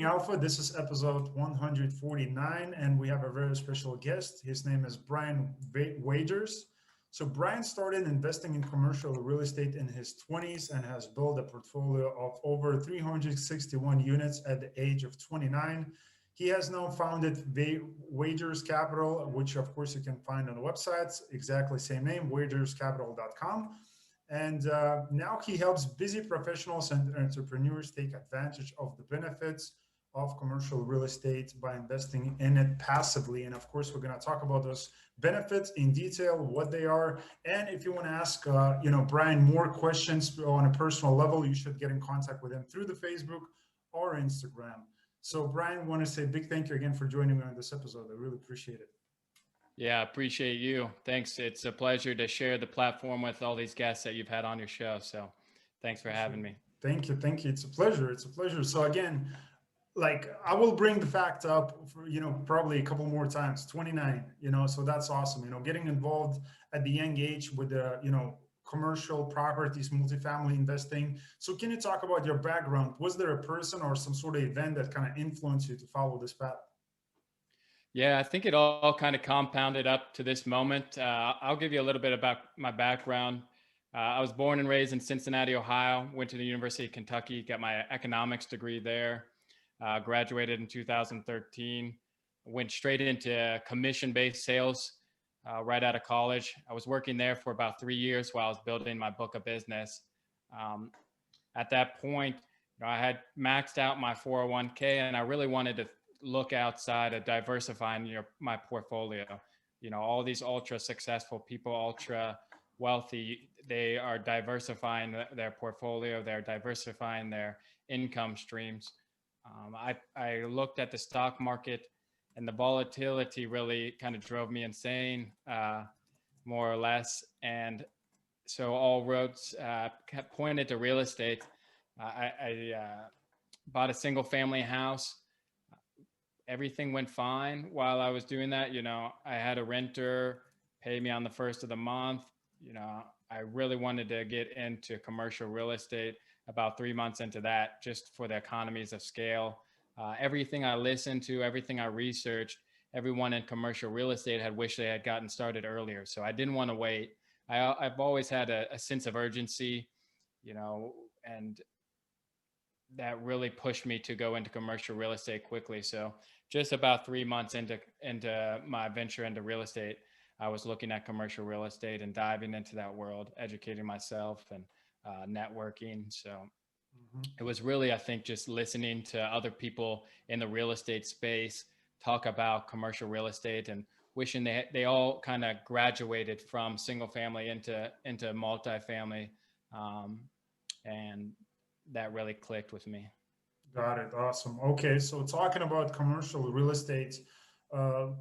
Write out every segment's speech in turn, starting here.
Trading Alpha. This is episode 149, and we have a very special guest. His name is Brian Wagers. So, Brian started investing in commercial real estate in his 20s and has built a portfolio of over 361 units at the age of 29. He has now founded Wagers Capital, which, of course, you can find on the websites, exactly same name, wagerscapital.com. And now he helps busy professionals and entrepreneurs take advantage of the benefits of commercial real estate by investing in it passively. And of course, we're going to talk about those benefits in detail, what they are. And if you want to ask, Brian, more questions on a personal level, you should get in contact with him through the Facebook or Instagram. So, Brian, I want to say a big thank you again for joining me on this episode. I really appreciate it. Yeah, appreciate you. Thanks. It's a pleasure to share the platform with all these guests that you've had on your show. So thanks for having me. Thank you. Thank you. It's a pleasure. It's a pleasure. So again, I will bring the fact up for, probably a couple more times, 29, so that's awesome. Getting involved at the young age with the, commercial properties, multifamily investing. So can you talk about your background? Was there a person or some sort of event that kind of influenced you to follow this path? Yeah, I think it all kind of compounded up to this moment. I'll give you a little bit about my background. I was born and raised in Cincinnati, Ohio, went to the University of Kentucky, got my economics degree there, graduated in 2013, went straight into commission-based sales right out of college. I was working there for about 3 years while I was building my book of business. At that point, I had maxed out my 401k and I really wanted to look outside of diversifying my portfolio. All these ultra successful people, ultra wealthy, they are diversifying their portfolio, they're diversifying their income streams. I looked at the stock market and the volatility really kind of drove me insane, more or less. And so all roads pointed to real estate. I bought a single family house. Everything went fine while I was doing that. I had a renter pay me on the first of the month. I really wanted to get into commercial real estate about 3 months into that, just for the economies of scale. Everything I listened to, everything I researched, everyone in commercial real estate had wished they had gotten started earlier. So I didn't want to wait. I've always had a sense of urgency, and that really pushed me to go into commercial real estate quickly. So just about 3 months into my venture into real estate, I was looking at commercial real estate and diving into that world, educating myself and networking. So it was really, I think, just listening to other people in the real estate space talk about commercial real estate and wishing they all kind of graduated from single family into multifamily. And that really clicked with me. Got it. Awesome. Okay. So talking about commercial real estate,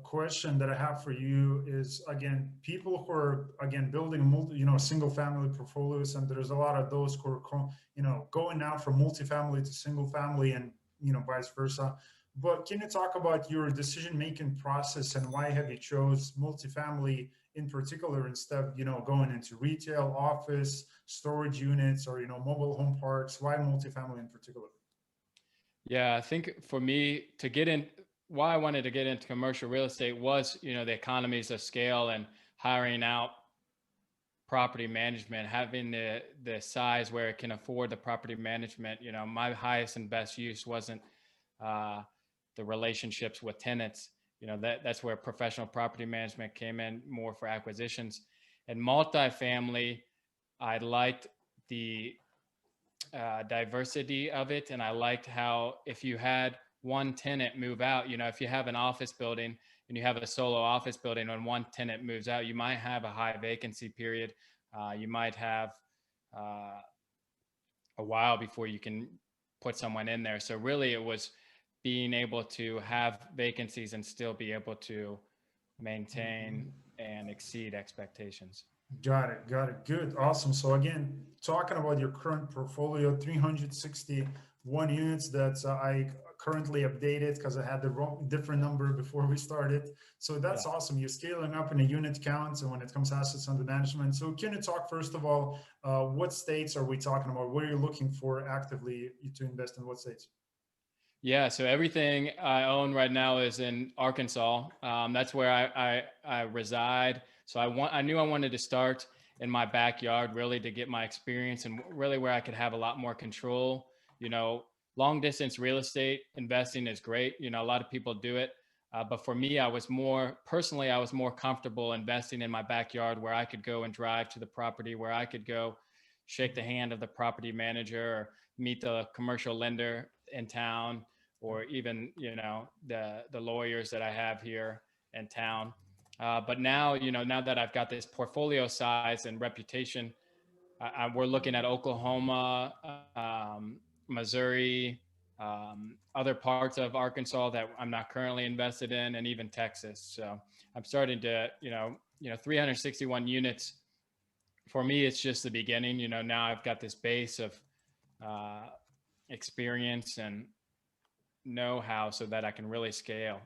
question that I have for you is, again, people who are, again, building single family portfolios, and there's a lot of those who are, going now from multifamily to single family and, vice versa. But can you talk about your decision-making process and why have you chose multifamily in particular instead of, going into retail, office, storage units, or, mobile home parks? Why multifamily in particular? Yeah, I think for me to get in, why I wanted to get into commercial real estate was, the economies of scale and hiring out property management, having the size where it can afford the property management. My highest and best use wasn't the relationships with tenants. That's where professional property management came in more for acquisitions. And multifamily, I liked the diversity of it. And I liked how if you had one tenant move out, if you have an office building and you have a solo office building and one tenant moves out, you might have a high vacancy period. You might have a while before you can put someone in there. So really it was being able to have vacancies and still be able to maintain and exceed expectations. Got it. Good. Awesome. So again, talking about your current portfolio, 361 units that I currently updated because I had the different number before we started. So that's awesome. You're scaling up in a unit count and when it comes to assets under management. So can you talk, first of all, what states are we talking about? What are you looking for actively to invest in? What states? Yeah, so everything I own right now is in Arkansas. That's where I reside. So I knew I wanted to start in my backyard, really to get my experience and really where I could have a lot more control. You know, long distance real estate investing is great. You know, a lot of people do it, but for me, I was more comfortable investing in my backyard, where I could go and drive to the property, where I could go shake the hand of the property manager or meet the commercial lender in town, or even the lawyers that I have here in town. But now, now that I've got this portfolio size and reputation, we're looking at Oklahoma, Missouri, other parts of Arkansas that I'm not currently invested in, and even Texas. So I'm starting to, 361 units. For me, it's just the beginning. Now I've got this base of uh, experience and know-how so that I can really scale.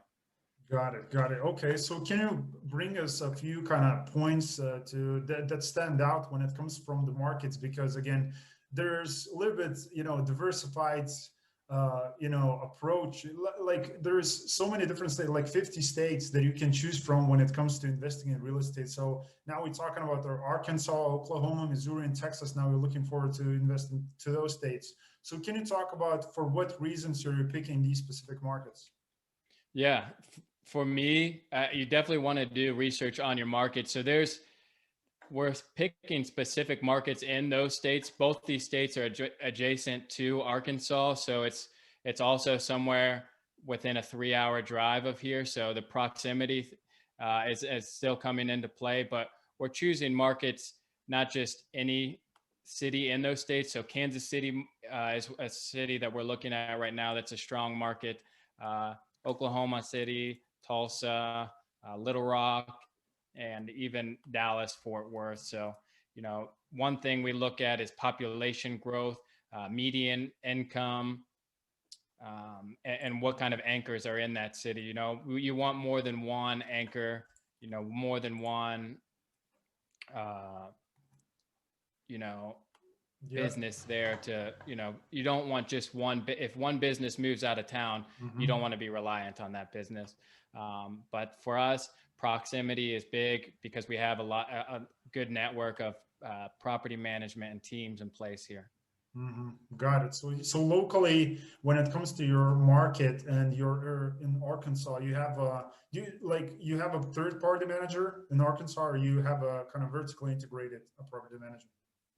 Got it. Got it. Okay. So can you bring us a few kind of points to that stand out when it comes from the markets? Because again, there's a little bit, diversified, approach. Like there's so many different states, like 50 states that you can choose from when it comes to investing in real estate. So now we're talking about our Arkansas, Oklahoma, Missouri, and Texas. Now we're looking forward to investing to those states. So can you talk about for what reasons you're picking these specific markets? Yeah, for me, you definitely want to do research on your market. So we're picking specific markets in those states. Both these states are adjacent to Arkansas, so it's also somewhere within a 3-hour drive of here. So the proximity is still coming into play. But we're choosing markets, not just any city in those states. So Kansas City is a city that we're looking at right now. That's a strong market. Uh, Oklahoma City, Tulsa, Little Rock, and even Dallas, Fort Worth. So, one thing we look at is population growth, median income, and what kind of anchors are in that city. You want more than one anchor, more than one, uh, you know, Yeah. business there to, you don't want just one. If one business moves out of town, you don't Hmm. want to be reliant on that business. But for us, proximity is big because we have a good network of property management and teams in place here. Hmm. Got it. So locally, when it comes to your market and you're in Arkansas, you have a third party manager in Arkansas, or you have a kind of vertically integrated property manager?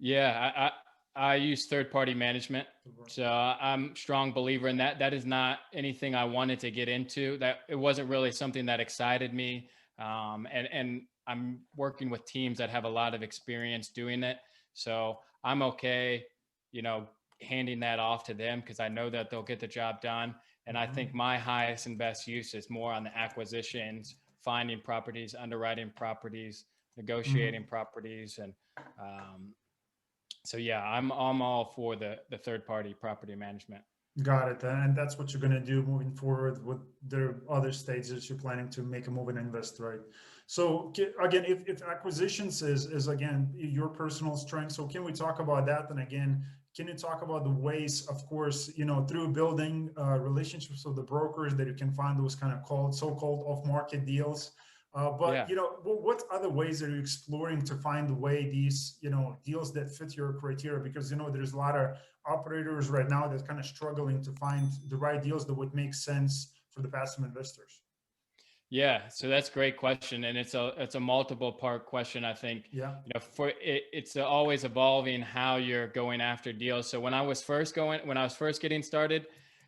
Yeah, I use third party management. So I'm a strong believer in that. That is not anything I wanted to get into. That it wasn't really something that excited me. And I'm working with teams that have a lot of experience doing it. So I'm okay, you know, handing that off to them because I know that they'll get the job done. And I think Hmm. my highest and best use is more on the acquisitions, finding properties, underwriting properties, negotiating Hmm. properties, and um, so yeah, I'm all for the third party property management. Got it. And that's what you're going to do moving forward with the other stages you're planning to make a move and invest, right? So again, if acquisitions is again your personal strength, so can we talk about that? And again, can you talk about the ways, of course, through building relationships with the brokers that you can find those kind of so-called off-market deals? But Yeah. what other ways are you exploring to find the way these deals that fit your criteria? Because there's a lot of operators right now that's kind of struggling to find the right deals that would make sense for the passive investors. Yeah, so that's a great question, and it's a multiple part question. I think Yeah. it's always evolving how you're going after deals. So when I was first getting started,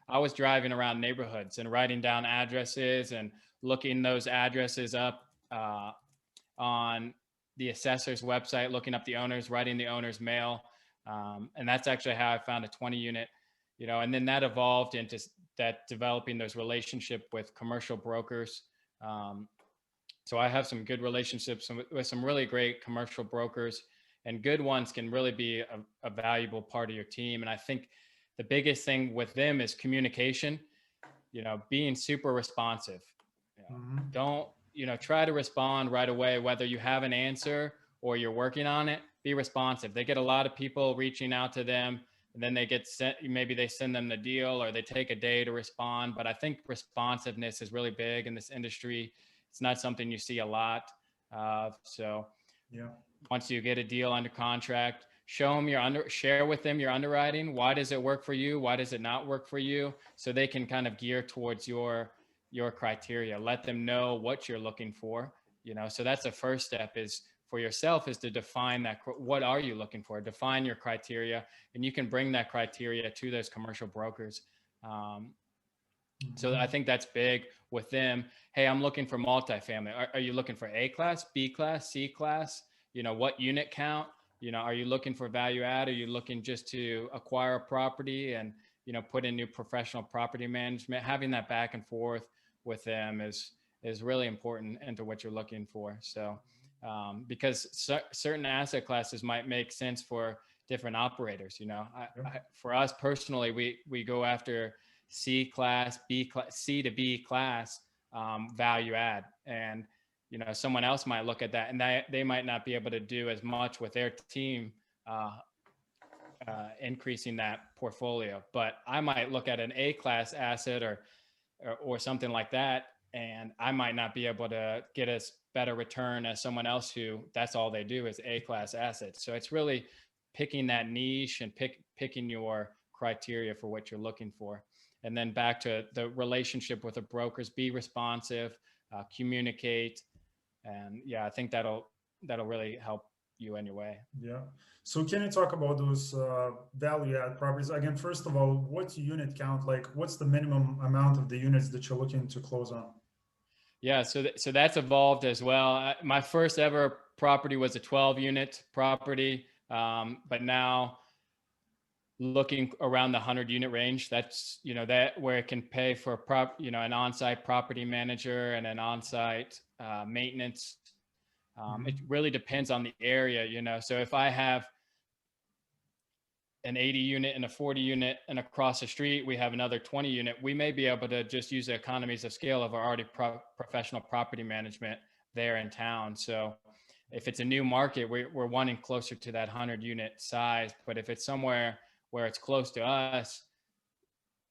I was driving around neighborhoods and writing down addresses and looking those addresses up on the assessor's website, looking up the owners, writing the owner's mail, and that's actually how I found a 20 unit. And then that evolved into that developing those relationship with commercial brokers. um, so I have some good relationships with some really great commercial brokers, and good ones can really be a valuable part of your team. And I think the biggest thing with them is communication, being super responsive. Hmm. Don't, try to respond right away, whether you have an answer or you're working on it. Be responsive. They get a lot of people reaching out to them. and then they get sent, maybe they send them the deal or they take a day to respond. But I think responsiveness is really big in this industry. It's not something you see a lot. So Yeah. once you get a deal under contract, show them share with them your underwriting. Why does it work for you? Why does it not work for you? So they can kind of gear towards your criteria. Let them know what you're looking for. So that's the first step, is for yourself, is to define that. What are you looking for? Define your criteria, and you can bring that criteria to those commercial brokers. So I think that's big with them. Hey, I'm looking for multifamily. Are you looking for A class, B class, C class? What unit count? Are you looking for value add? Are you looking just to acquire a property and, put in new professional property management? Having that back and forth with them is really important into what you're looking for. So, because certain asset classes might make sense for different operators. For us personally, we go after C class, B class, C to B class value add, and someone else might look at that and they might not be able to do as much with their team increasing that portfolio. But I might look at an A class asset or something like that, and I might not be able to get as better return as someone else who that's all they do is A class assets. So it's really picking that niche and picking your criteria for what you're looking for. And then back to the relationship with the brokers, be responsive, communicate. And yeah, I think that'll really help you in your way. Yeah. So can you talk about those value add properties again? First of all, what's unit count? Like, what's the minimum amount of the units that you're looking to close on? Yeah, so that's evolved as well. My first ever property was a 12 unit property, but now looking around the 100 unit range. That's that where it can pay for an on-site property manager and an on-site maintenance. It really depends on the area. So if I have an 80 unit and a 40 unit, and across the street we have another 20 unit, we may be able to just use the economies of scale of our already professional property management there in town. So if it's a new market, we're wanting closer to that 100 unit size. But if it's somewhere where it's close to us,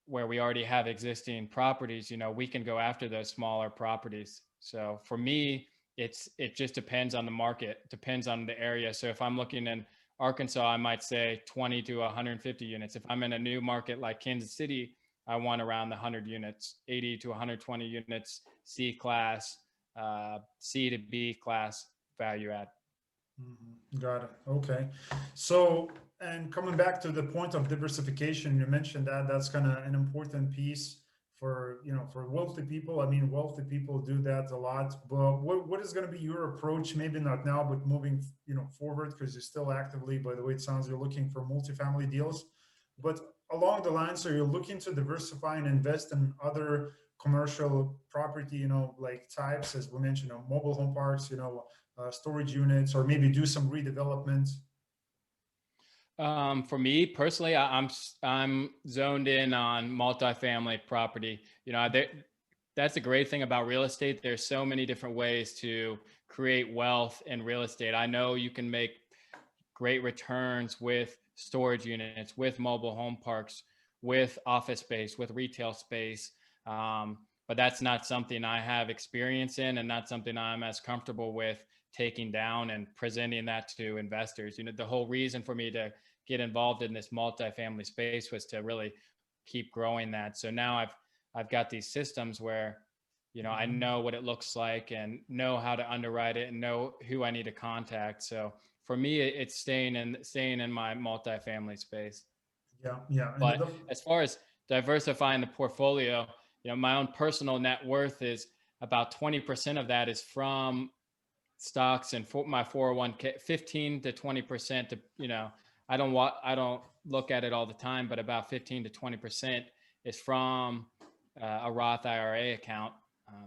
where we already have existing properties, we can go after those smaller properties. So for me, it just depends on the market, depends on the area. So if I'm looking in Arkansas, I might say 20 to 150 units. If I'm in a new market like Kansas City, I want around the 100 units, 80 to 120 units, C class, C to B class value add. Got it. Okay. So, and coming back to the point of diversification, you mentioned that that's kind of an important piece for, for wealthy people. I mean, wealthy people do that a lot, but what is going to be your approach? Maybe not now, but moving, forward, because you're still actively, by the way, it sounds you're looking for multifamily deals, but along the line, so you're looking to diversify and invest in other commercial property, like types, as we mentioned, mobile home parks, storage units, or maybe do some redevelopment? For me personally, I'm zoned in on multifamily property. That's a great thing about real estate. There's so many different ways to create wealth in real estate. I know you can make great returns with storage units, with mobile home parks, with office space, with retail space. But that's not something I have experience in, and not something I'm as comfortable with taking down and presenting that to investors. The whole reason for me to get involved in this multifamily space was to really keep growing that. So now I've got these systems where, I know what it looks like and know how to underwrite it and know who I need to contact. So for me, it's staying in my multifamily space. Yeah. But as far as diversifying the portfolio, my own personal net worth is about 20% of that is from stocks and for my 401k, 15 to 20% I don't look at it all the time, but about 15 to 20% is from a Roth IRA account.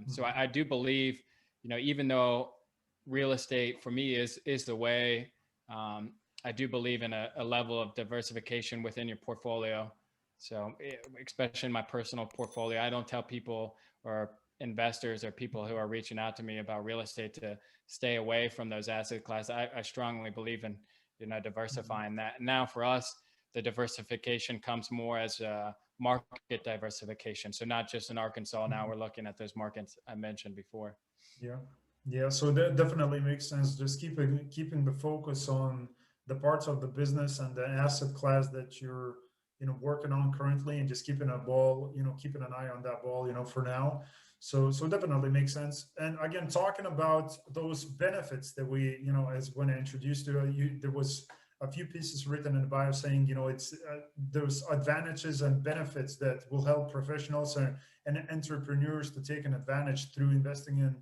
So I do believe, even though real estate for me is the way, I do believe in a level of diversification within your portfolio. So especially in my personal portfolio, I don't tell people or investors or people who are reaching out to me about real estate to stay away from those asset classes. I strongly believe in diversifying that. Now for us, the diversification comes more as a market diversification. So not just in Arkansas. Now we're looking at those markets I mentioned before. Yeah, yeah. So that definitely makes sense. Just keeping the focus on the parts of the business and the asset class that you're, working on currently, and just keeping a ball, keeping an eye on that ball, for now. So definitely makes sense. And again, talking about those benefits that we, as when I introduced you, there was a few pieces written in the bio saying, it's those advantages and benefits that will help professionals and entrepreneurs to take an advantage through investing in,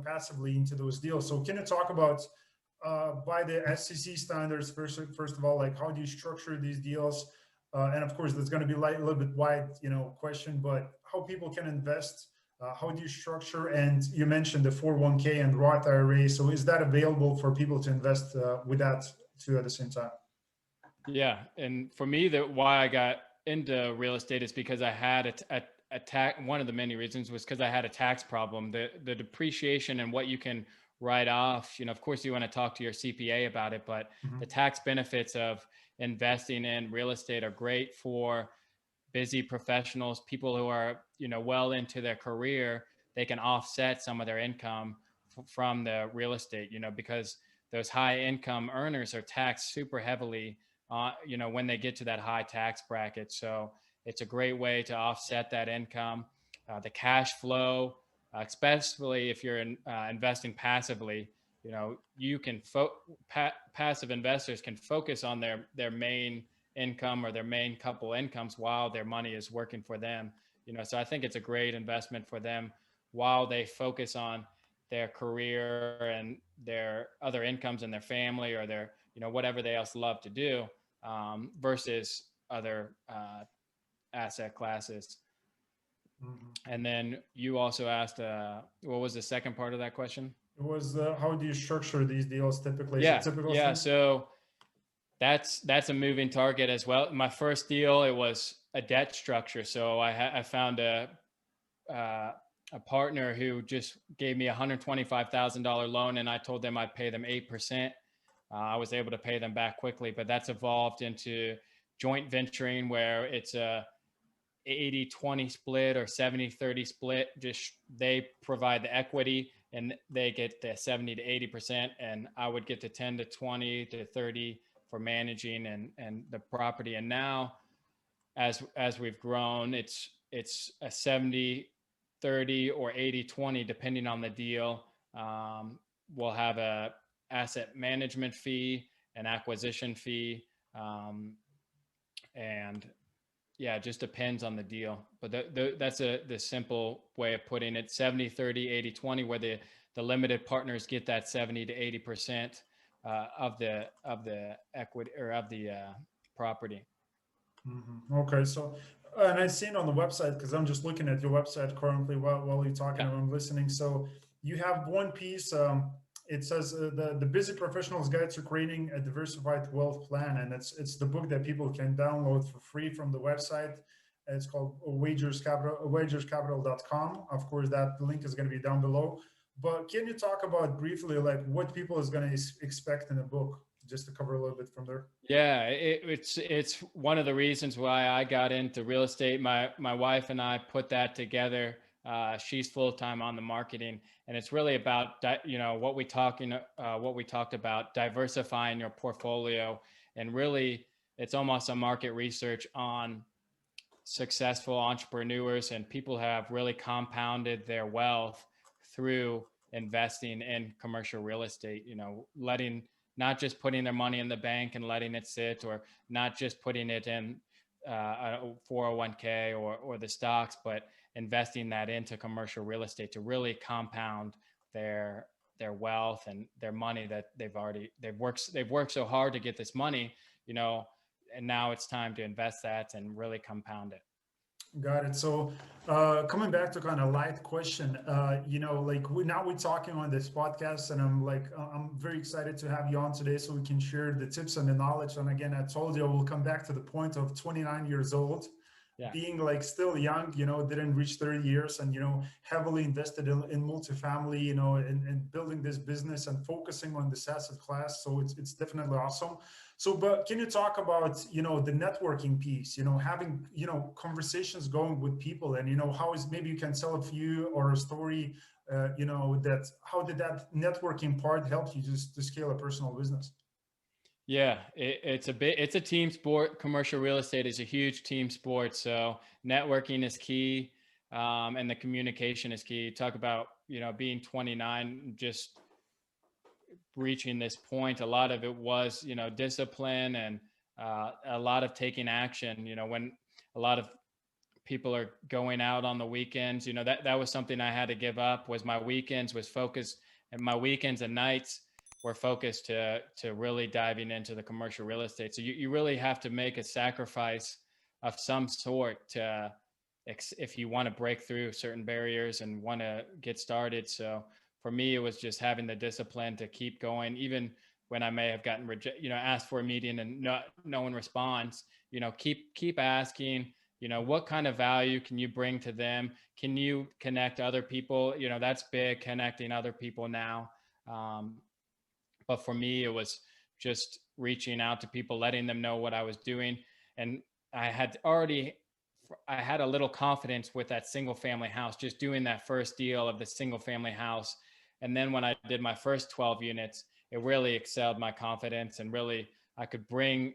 passively into those deals. So can you talk about, by the SEC standards, first of all, like how do you structure these deals? And of course, there's going to be a little bit wide, question, but how people can invest, how do you structure? And you mentioned the 401k and Roth IRA. So is that available for people to invest with that too at the same time? Yeah, and for me, why I got into real estate is because I had a tax. One of the many reasons was because I had a tax problem. The depreciation and what you can write off. Of course, you want to talk to your CPA about it, but the tax benefits of investing in real estate are great for busy professionals, people who are well into their career. They can offset some of their income from the real estate. Because those high income earners are taxed super heavily when they get to that high tax bracket. So it's a great way to offset that income. The cash flow, especially if you're investing passively, you can passive investors can focus on their main income or their main couple incomes while their money is working for them. So I think it's a great investment for them while they focus on their career and their other incomes and their family or their whatever they else love to do, versus other asset classes. And then you also asked, what was the second part of that question? It was how do you structure these deals typically? Yeah, typical yeah. thing? So that's a moving target as well. My first deal, it was a debt structure. So I found a partner who just gave me $125,000 loan, and I told them I'd pay them 8%. I was able to pay them back quickly, but that's evolved into joint venturing where it's a 80-20 split or 70-30 split. Just they provide the equity and they get the 70 to 80%, and I would get the 10 to 20 to 30 for managing and the property. And now as we've grown, it's a 70-30 or 80-20 depending on the deal. We'll have a asset management fee, an acquisition fee, and yeah, it just depends on the deal. But that's the simple way of putting it: 70-30, 80-20, where the limited partners get that 70 to 80% of the equity or of the property. Okay, so and I've seen on the website, because I'm just looking at your website currently while you're talking and I'm listening. So you have one piece. It says the Busy Professional's Guide to Creating a Diversified Wealth Plan, and it's the book that people can download for free from the website. It's called wagerscapital.com. Of course, that link is going to be down below. But can you talk about briefly like what people is going to expect in a book, just to cover a little bit from there? Yeah, it's one of the reasons why I got into real estate. My wife and I put that together. She's full-time on the marketing, and it's really about what we talked about, diversifying your portfolio, and really it's almost a market research on successful entrepreneurs and people who have really compounded their wealth through investing in commercial real estate. Not just putting their money in the bank and letting it sit, or not just putting it in a 401k or the stocks, but investing that into commercial real estate to really compound their wealth and their money that they've worked so hard to get this money, and now it's time to invest that and really compound it. Got it. So coming back to kind of light question, like we're talking on this podcast, and I'm very excited to have you on today so we can share the tips and the knowledge. And again, I told you I will come back to the point of 29 years old. Yeah. being like still young, didn't reach 30 years, and heavily invested in multifamily, and building this business and focusing on this asset class. So it's definitely awesome. So, but can you talk about the networking piece, having conversations going with people, and how is, maybe you can tell a few or a story, that how did that networking part help you just to scale a personal business? Yeah, it's a team sport. Commercial real estate is a huge team sport. So networking is key. And the communication is key. Talk about, being 29, just reaching this point. A lot of it was, discipline and a lot of taking action, when a lot of people are going out on the weekends, that was something I had to give up. Was my weekends was focused, and my weekends and nights were focused to really diving into the commercial real estate. So you really have to make a sacrifice of some sort to, if you want to break through certain barriers and want to get started. So for me, it was just having the discipline to keep going, even when I may have gotten asked for a meeting and no one responds. Keep asking. What kind of value can you bring to them? Can you connect other people? That's big, connecting other people now. But for me, it was just reaching out to people, letting them know what I was doing. And I had already, I had a little confidence with that single family house, just doing that first deal of the single family house. And then when I did my first 12 units, it really excelled my confidence, and really I could bring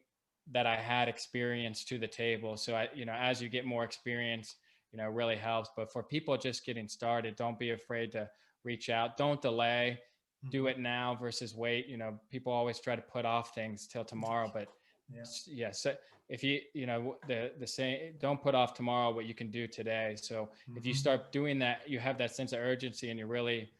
that I had experience to the table. So as you get more experience, it really helps. But for people just getting started, don't be afraid to reach out. Don't delay. Do it now versus wait. People always try to put off things till tomorrow, but Yeah. yeah. So if the saying, don't put off tomorrow what you can do today. So if you start doing that, you have that sense of urgency, and you really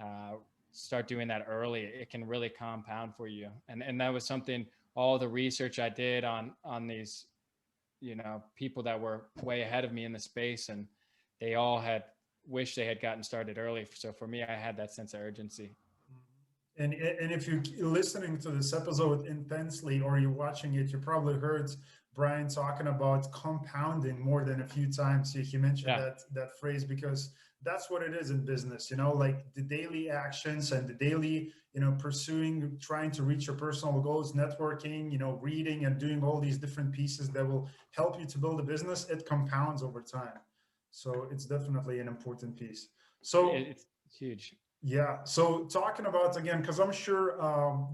uh, start doing that early, it can really compound for you. And that was something, all the research I did on these, people that were way ahead of me in the space, and they all had wished they had gotten started early. So for me, I had that sense of urgency. And if you're listening to this episode intensely, or you're watching it, you probably heard Brian talking about compounding more than a few times. He mentioned Yeah. that phrase, because that's what it is in business, like the daily actions and the daily, pursuing, trying to reach your personal goals, networking, reading and doing all these different pieces that will help you to build a business. It compounds over time. So it's definitely an important piece. So It's huge. yeah. So talking about, again, because I'm sure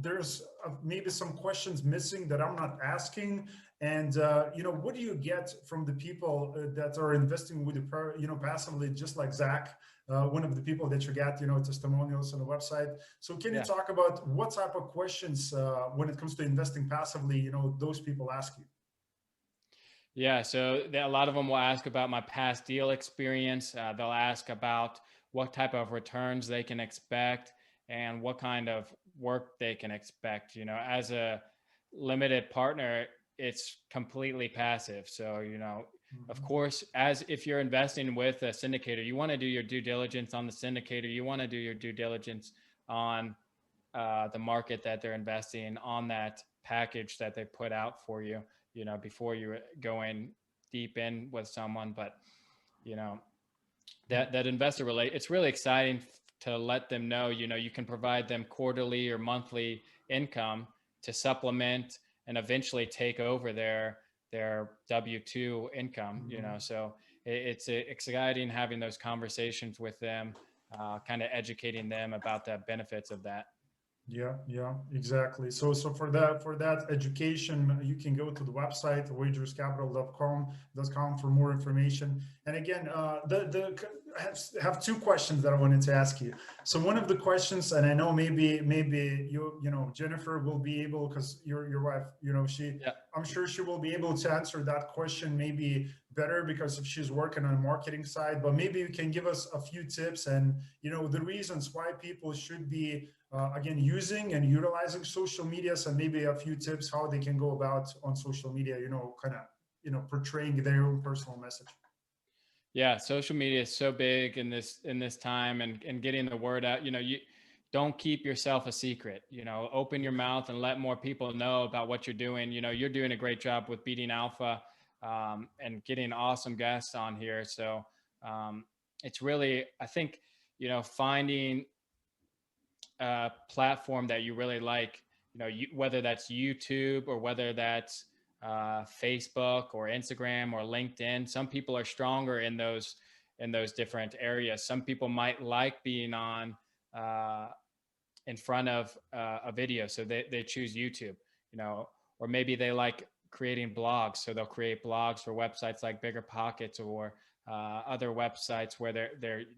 there's maybe some questions missing that I'm not asking. And, what do you get from the people that are investing with you, passively, just like Zach, one of the people that you got, testimonials on the website. So can you Yeah. talk about what type of questions when it comes to investing passively, those people ask you? Yeah, so a lot of them will ask about my past deal experience. They'll ask about what type of returns they can expect and what kind of work they can expect. As a limited partner, it's completely passive. So, of course, as if you're investing with a syndicator, you want to do your due diligence on the syndicator. You want to do your due diligence on the market that they're investing in, on that package that they put out for you, before you go in deep in with someone. But, that investor it's really exciting to let them know, you can provide them quarterly or monthly income to supplement and eventually take over their W-2 income, so it's exciting having those conversations with them, kind of educating them about the benefits of that. Yeah, exactly. So for that education, you can go to the website wagerscapital.com for more information. And again, I have two questions that I wanted to ask you. So one of the questions, and I know maybe Jennifer will be able, because your wife, she, Yeah. I'm sure she will be able to answer that question maybe better, because if she's working on the marketing side. But maybe you can give us a few tips and the reasons why people should be again using and utilizing social medias, and maybe a few tips how they can go about on social media, kind of portraying their own personal message. Yeah, social media is so big in this time, and getting the word out. You don't keep yourself a secret. Open your mouth and let more people know about what you're doing. You're doing a great job with Beating Alpha. and getting awesome guests on here. So it's really, I think, finding a platform that you really like, whether that's YouTube or whether that's Facebook or Instagram or LinkedIn. Some people are stronger in those different areas. Some people might like being on in front of a video, so they choose YouTube, or maybe they like creating blogs, so they'll create blogs for websites like Bigger Pockets or other websites where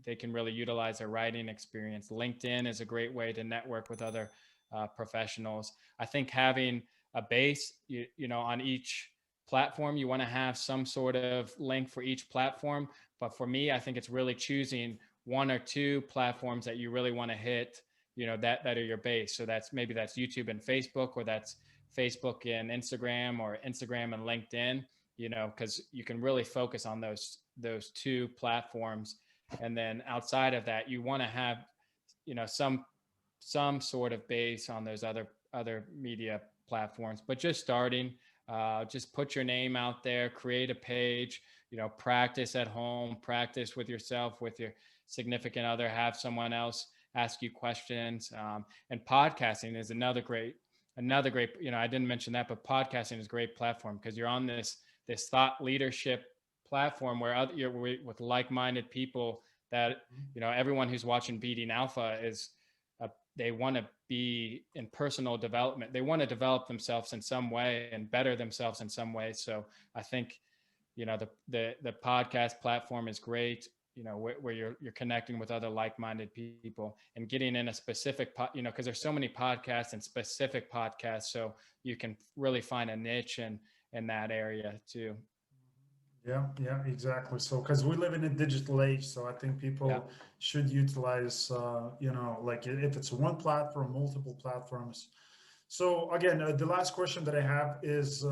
they can really utilize their writing experience. LinkedIn is a great way to network with other professionals. I think having a base, on each platform, you want to have some sort of link for each platform. But for me, I think it's really choosing one or two platforms that you really want to hit, that are your base. So that's YouTube and Facebook, or that's Facebook and Instagram, or Instagram and LinkedIn, because you can really focus on those two platforms. And then outside of that, you want to have, some sort of base on those other media platforms. But just starting, just put your name out there, create a page, practice at home, practice with yourself, with your significant other, have someone else ask you questions. And podcasting is another great, I didn't mention that, but podcasting is a great platform because you're on this thought leadership platform where you're with like-minded people that, everyone who's watching Beating Alpha is, they want to be in personal development. They want to develop themselves in some way and better themselves in some way. So I think, the podcast platform is great, where you're connecting with other like-minded people and getting in a specific, because there's so many podcasts and specific podcasts. So you can really find a niche in that area too. Yeah, exactly. So, because we live in a digital age, so I think people should utilize, like if it's one platform, multiple platforms. So again, the last question that I have is,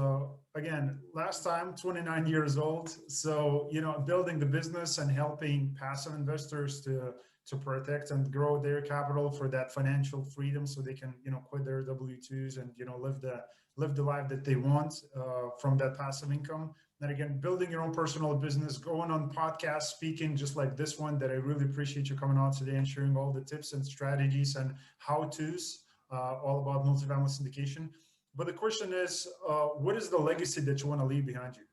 again, last time, 29 years old. So, building the business and helping passive investors to protect and grow their capital for that financial freedom, so they can, quit their W-2s and, live the life that they want from that passive income. And again, building your own personal business, going on podcasts, speaking just like this one, that I really appreciate you coming on today and sharing all the tips and strategies and how-tos all about multifamily syndication. But the question is, what is the legacy that you want to leave behind you?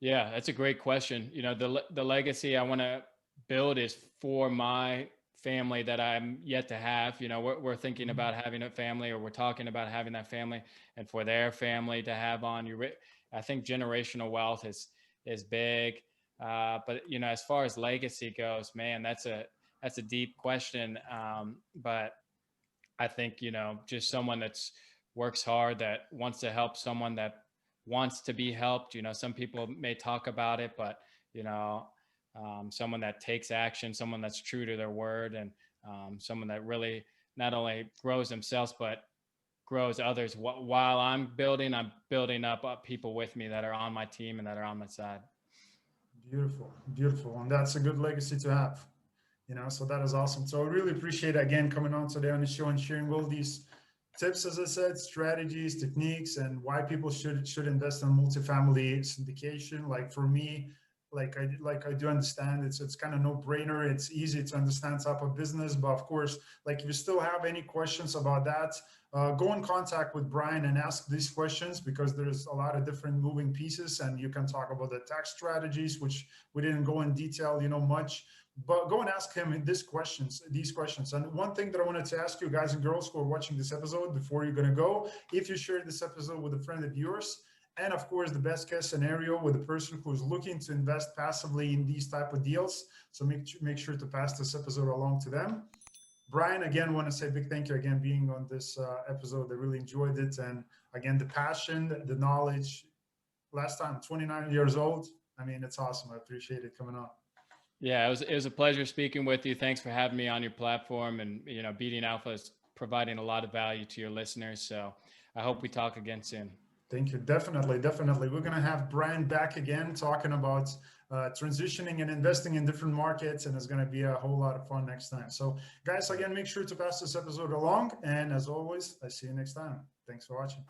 Yeah, that's a great question. The legacy I want to build is for my family that I'm yet to have. We're thinking about having a family, or we're talking about having that family, and for their family to have on. I think generational wealth is big, but as far as legacy goes, man, that's a deep question. But I think just someone that's works hard, that wants to help someone that wants to be helped. Some people may talk about it, but someone that takes action, someone that's true to their word, and someone that really not only grows themselves but grows others. While I'm building up people with me that are on my team and that are on my side. Beautiful, and that's a good legacy to have. So that is awesome. So I really appreciate, again, coming on today on the show and sharing all these tips, as I said, strategies, techniques, and why people should invest in multifamily syndication. Like for me, like I do understand it's kind of no brainer. It's easy to understand type of business, but of course, like if you still have any questions about that, go in contact with Brian and ask these questions, because there's a lot of different moving pieces, and you can talk about the tax strategies, which we didn't go in detail, much. But go and ask him these questions. And one thing that I wanted to ask you guys and girls who are watching this episode before you're going to go, if you share this episode with a friend of yours, and of course, the best case scenario with a person who's looking to invest passively in these type of deals. So make sure to pass this episode along to them. Brian, again, want to say a big thank you again being on this episode. I really enjoyed it. And again, the passion, the knowledge. Last time, 29 years old. I mean, it's awesome. I appreciate it coming on. Yeah, it was a pleasure speaking with you. Thanks for having me on your platform. And, Beating Alpha is providing a lot of value to your listeners. So I hope we talk again soon. Thank you. Definitely. We're going to have Brian back again talking about transitioning and investing in different markets. And it's going to be a whole lot of fun next time. So guys, again, make sure to pass this episode along. And as always, I see you next time. Thanks for watching.